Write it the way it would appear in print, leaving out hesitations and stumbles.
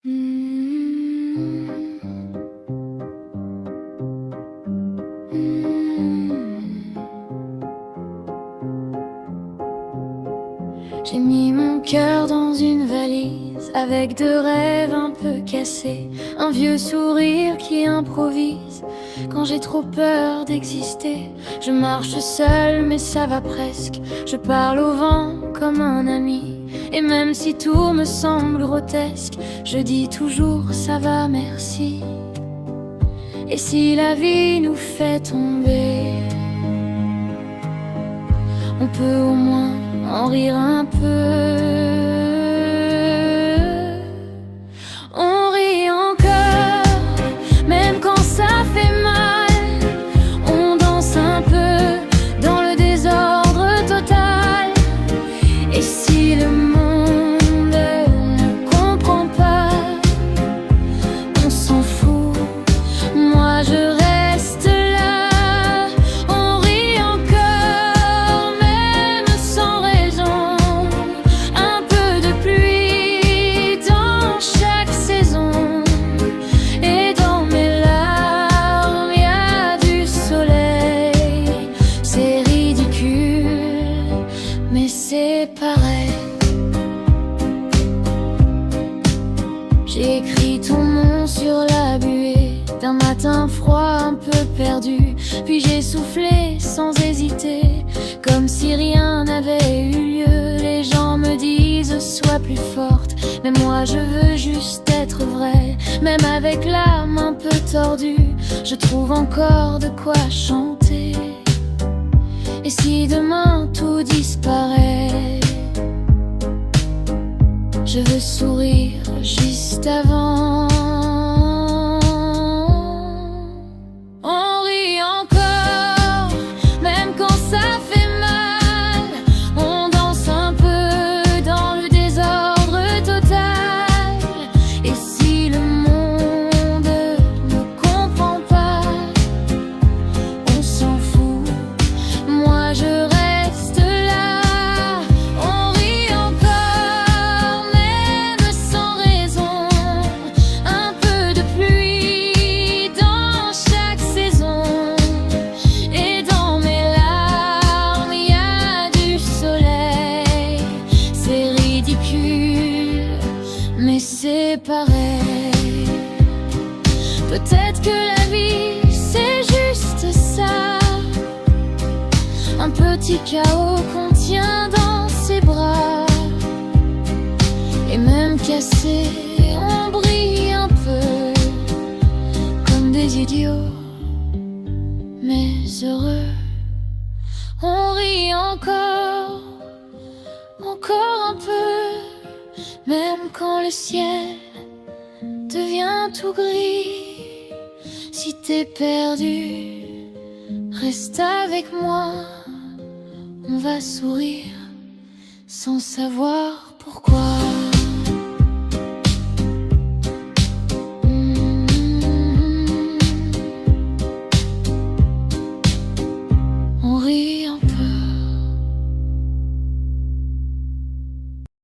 J'ai mis mon cœur dans une valise avec 2 rêves un peu cassés, un vieux sourire qui improvise quand j'ai trop peur d'exister. Je marche seule mais ça va presque, je parle au vent comme un ami. Et même si tout me semble grotesque, je dis toujours ça va merci. Et si la vie nous fait tomber, on peut au moins en rire un peu. On rit encore, même quand ça fait mal. On danse un peu dans le désordre total. Et si le monde ne comprend pas, on s'en fout, moi je reste là. On rit encore, même sans raison. Un peu de pluie dans chaque saison. Et dans mes larmes, y a du soleil. C'est ridicule, mais c'est pareil. J'ai écrit ton nom sur la buée d'un matin froid un peu perdu. Puis j'ai soufflé sans hésiter, comme si rien n'avait eu lieu. Les gens me disent sois plus forte, mais moi je veux juste être vraie. Même avec l'âme un peu tordue, je trouve encore de quoi chanter. Et si demain tout disparaît, je veux sourire juste avant. On rit encore, même quand ça fait mal. On danse un peu dans le désordre total. Et si le monde ne comprend pas, on s'en fout, moi je reste là. On rit encore, même sans raison. Un peu de pluie dans chaque saison. Et dans mes larmes, y a du soleil. C'est ridicule, mais c'est pareil. Peut-être que la vie, c'est juste ça. Un petit chaos qu'on tient dans ses bras. Et même cassé, on brille un peu comme des idiots, mais heureux. On rit encore, encore un peu, même quand le ciel devient tout gris. Si t'es perdu, reste avec moi. On va sourire sans savoir pourquoi.